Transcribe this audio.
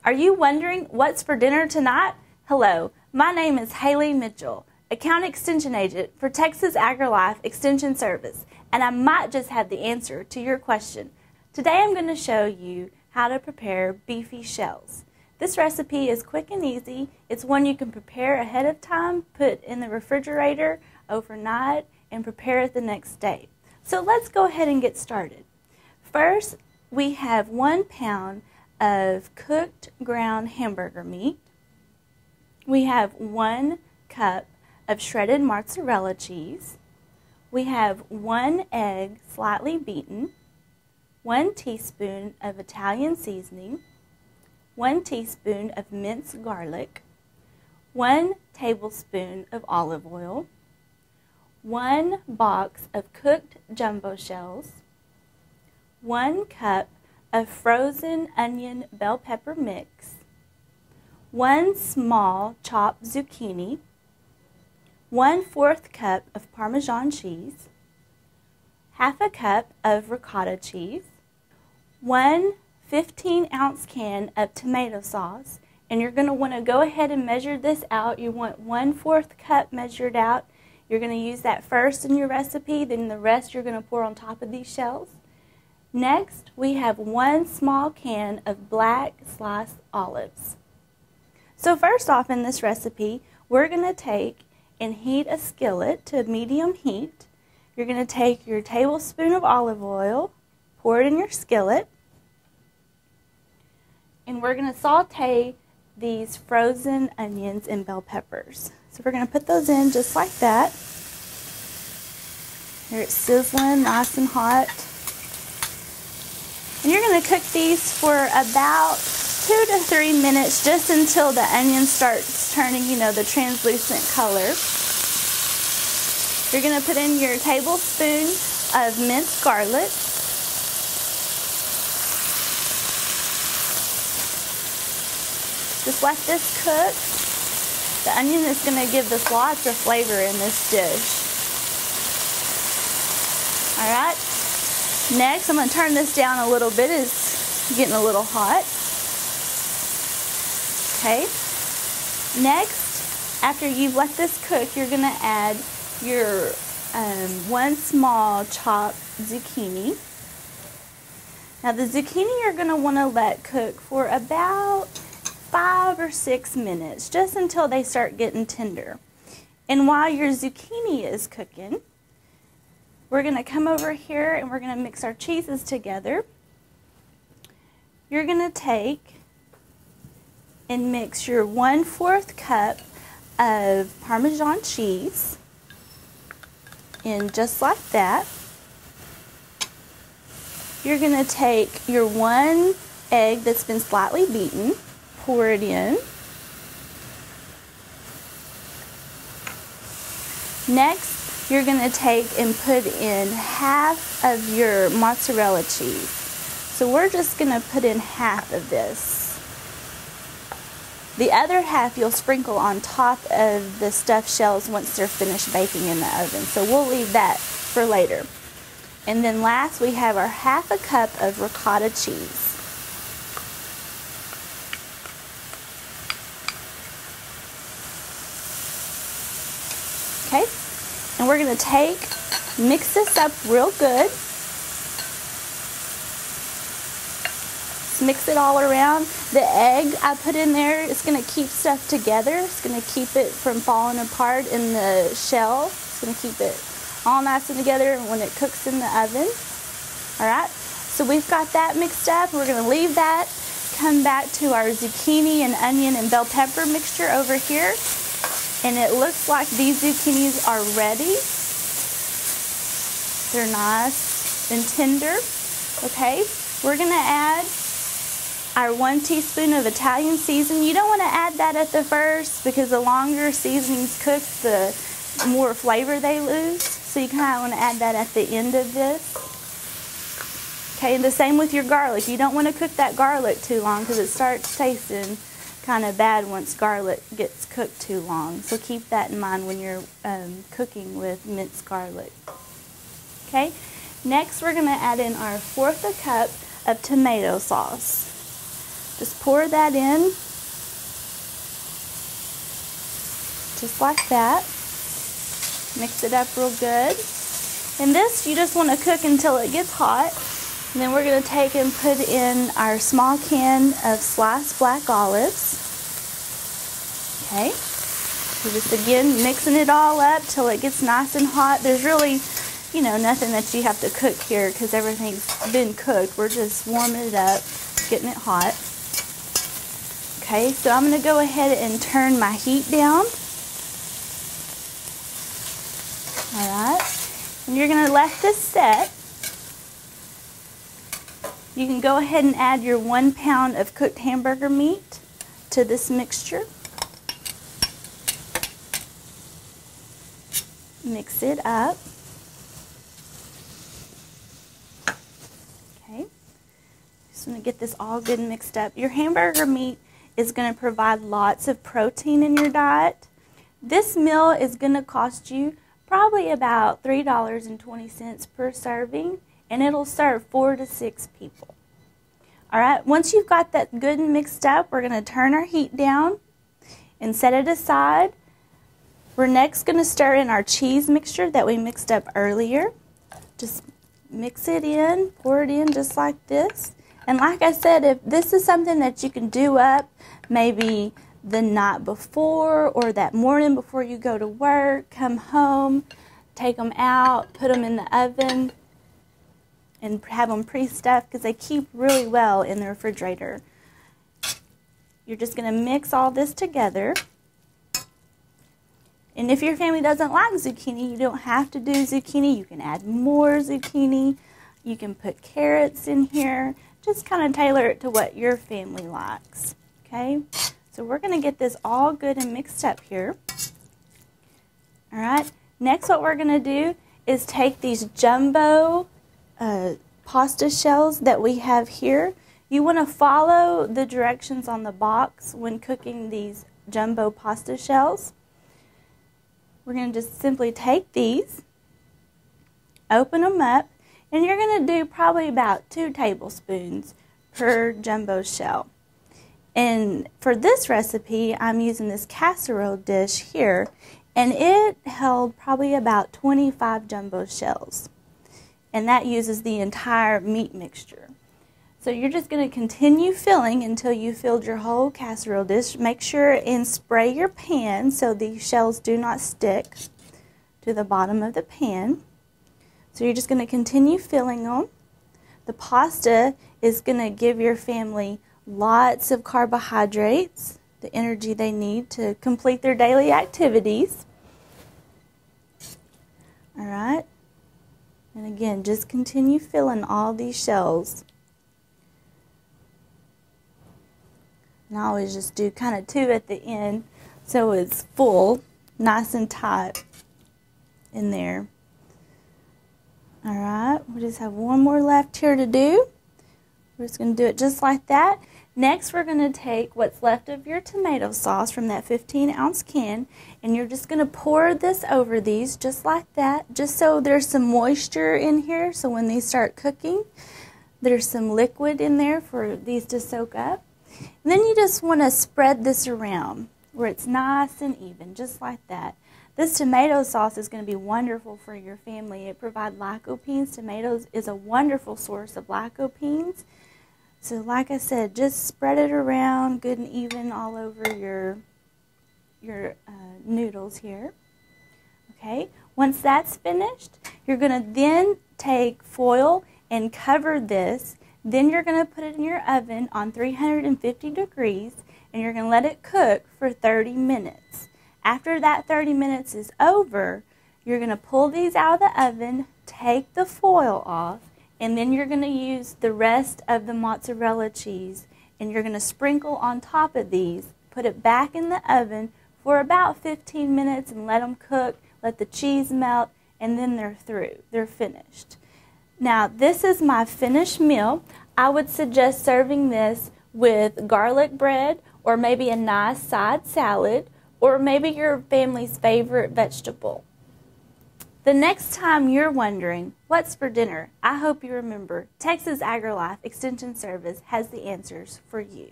Are you wondering what's for dinner tonight? Hello, my name is Haley Mitchell, Account Extension Agent for Texas AgriLife Extension Service, and I might just have the answer to your question. Today I'm going to show you how to prepare beefy shells. This recipe is quick and easy. It's one you can prepare ahead of time, put in the refrigerator overnight, and prepare it the next day. So let's go ahead and get started. First, we have 1 pound of cooked ground hamburger meat. We have 1 cup of shredded mozzarella cheese. We have 1 egg slightly beaten, 1 teaspoon of Italian seasoning, 1 teaspoon of minced garlic, 1 tablespoon of olive oil, 1 box of cooked jumbo shells, 1 cup of frozen onion bell pepper mix, 1 small chopped zucchini, 1/4 cup of Parmesan cheese, half a cup of ricotta cheese, 1 15-ounce can of tomato sauce, and you're going to want to go ahead and measure this out. You want 1/4 cup measured out. You're going to use that first in your recipe, then the rest you're going to pour on top of these shells. Next, we have 1 small can of black sliced olives. So first off in this recipe, we're going to take and heat a skillet to medium heat. You're going to take your tablespoon of olive oil, pour it in your skillet, and we're going to saute these frozen onions and bell peppers. So we're going to put those in just like that. Here it's sizzling, nice and hot. And you're going to cook these for about 2 to 3 minutes, just until the onion starts turning, the translucent color. You're going to put in your tablespoon of minced garlic. Just let this cook. The onion is going to give us lots of flavor in this dish. Alright, next I'm going to turn this down a little bit. It's getting a little hot. Okay, next, after you've let this cook, you're going to add your 1 small chopped zucchini. Now the zucchini you're going to want to let cook for about 5 or 6 minutes, just until they start getting tender. And while your zucchini is cooking, we're going to come over here and we're going to mix our cheeses together. You're going to take and mix your 1/4 cup of Parmesan cheese in just like that. You're going to take your 1 egg that's been slightly beaten, pour it in. Next, you're going to take and put in half of your mozzarella cheese. So we're just going to put in half of this. The other half you'll sprinkle on top of the stuffed shells once they're finished baking in the oven. So we'll leave that for later. And then last, we have our half a cup of ricotta cheese. Okay, and we're going to mix this up real good. Mix it all around. The egg I put in there is going to keep stuff together. It's going to keep it from falling apart in the shell. It's going to keep it all nice and together when it cooks in the oven. Alright, so we've got that mixed up. We're going to leave that, come back to our zucchini and onion and bell pepper mixture over here. And it looks like these zucchinis are ready. They're nice and tender. Okay, we're going to add our 1 teaspoon of Italian seasoning. You don't want to add that at the first, because the longer seasonings cook, the more flavor they lose. So you kind of want to add that at the end of this. Okay, and the same with your garlic. You don't want to cook that garlic too long, because it starts tasting kind of bad once garlic gets cooked too long. So keep that in mind when you're cooking with minced garlic. Okay, next we're going to add in our 1/4 cup of tomato sauce. Just pour that in, just like that. Mix it up real good. And this you just want to cook until it gets hot. And then we're going to take and put in our small can of sliced black olives. Okay. So just again mixing it all up till it gets nice and hot. There's really, nothing that you have to cook here because everything's been cooked. We're just warming it up, getting it hot. Okay, so I'm going to go ahead and turn my heat down. Alright, and you're going to let this set. You can go ahead and add your 1 pound of cooked hamburger meat to this mixture. Mix it up. Okay, just want to get this all good mixed up. Your hamburger meat is going to provide lots of protein in your diet. This meal is going to cost you probably about $3.20 per serving, and it'll serve 4 to 6 people. Alright, once you've got that good and mixed up, we're going to turn our heat down and set it aside. We're next going to stir in our cheese mixture that we mixed up earlier. Just mix it in, pour it in just like this. And like I said, if this is something that you can do up maybe the night before or that morning before you go to work, come home, take them out, put them in the oven, and have them pre-stuffed because they keep really well in the refrigerator. You're just going to mix all this together. And if your family doesn't like zucchini, you don't have to do zucchini. You can add more zucchini. You can put carrots in here. Just kind of tailor it to what your family likes. Okay? So we're going to get this all good and mixed up here. Alright, next what we're going to do is take these jumbo pasta shells that we have here. You want to follow the directions on the box when cooking these jumbo pasta shells. We're going to just simply take these, open them up, and you're going to do probably about 2 tablespoons per jumbo shell. And for this recipe, I'm using this casserole dish here, and it held probably about 25 jumbo shells. And that uses the entire meat mixture. So you're just going to continue filling until you filled your whole casserole dish. Make sure and spray your pan so these shells do not stick to the bottom of the pan. So you're just going to continue filling them. The pasta is going to give your family lots of carbohydrates, the energy they need to complete their daily activities. Alright, and again, just continue filling all these shells. And I always just do kind of 2 at the end so it's full, nice and tight in there. Alright, we just have 1 more left here to do. We're just going to do it just like that. Next, we're going to take what's left of your tomato sauce from that 15-ounce can, and you're just going to pour this over these just like that, just so there's some moisture in here, so when these start cooking, there's some liquid in there for these to soak up. And then you just want to spread this around where it's nice and even, just like that. This tomato sauce is going to be wonderful for your family. It provides lycopenes. Tomatoes is a wonderful source of lycopenes. So like I said, just spread it around good and even all over your noodles here. Okay, once that's finished, you're going to then take foil and cover this. Then you're going to put it in your oven on 350 degrees and you're going to let it cook for 30 minutes. After that 30 minutes is over, you're going to pull these out of the oven, take the foil off, and then you're going to use the rest of the mozzarella cheese and you're going to sprinkle on top of these, put it back in the oven for about 15 minutes and let them cook, let the cheese melt, and then they're through. They're finished. Now, this is my finished meal. I would suggest serving this with garlic bread or maybe a nice side salad or maybe your family's favorite vegetable. The next time you're wondering, what's for dinner? I hope you remember Texas AgriLife Extension Service has the answers for you.